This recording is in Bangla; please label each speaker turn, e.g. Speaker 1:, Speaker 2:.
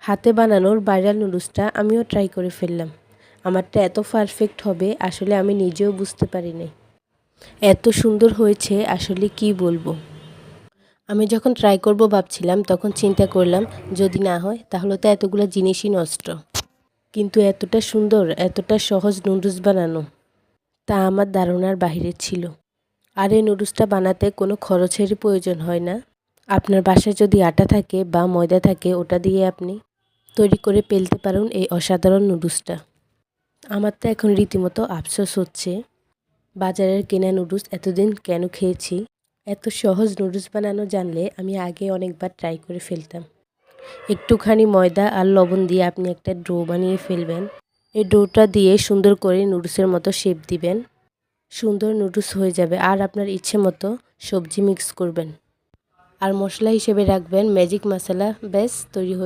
Speaker 1: হাতে বানানোর ভাইরাল নুডলসটা আমিও ট্রাই করে ফেললাম। আমারটা এত পারফেক্ট হবে আসলে আমি নিজেও বুঝতে পারি নাই। এত সুন্দর হয়েছে আসলে কি বলবো। আমি যখন ট্রাই করব ভাবছিলাম তখন চিন্তা করলাম যদি না হয় তাহলে তো এতগুলো জিনিসই নষ্ট। কিন্তু এতটা সুন্দর এতটা সহজ নুডলস বানানো তা আমার ধারণার বাহিরে ছিল। আর এই নুডলসটা বানাতে কোনো খরচেরই প্রয়োজন হয় না। আপনার বাসায় যদি আটা থাকে বা ময়দা থাকে ওটা দিয়ে আপনি তৈরি করে ফেলতে পারেন এই অসাধারণ নুডলসটা। আমার তো এখন রীতিমতো আফসোস হচ্ছে বাজারের কেনা নুডলস এতদিন কেন খেয়েছি। এত সহজ নুডলস বানানো জানলে আমি আগে অনেকবার ট্রাই করে ফেলতাম। একটুখানি ময়দা আর লবণ দিয়ে আপনি একটা ডো বানিয়ে ফেলবেন। এই ডোটা দিয়ে সুন্দর করে নুডলসের মতো শেপ দিবেন। সুন্দর নুডলস হয়ে যাবে। আর আপনার ইচ্ছে মতো সবজি মিক্স করবেন। আর মশলা হিসেবে রাখবেন ম্যাজিক মশলা। ব্যাস তৈরি হয়ে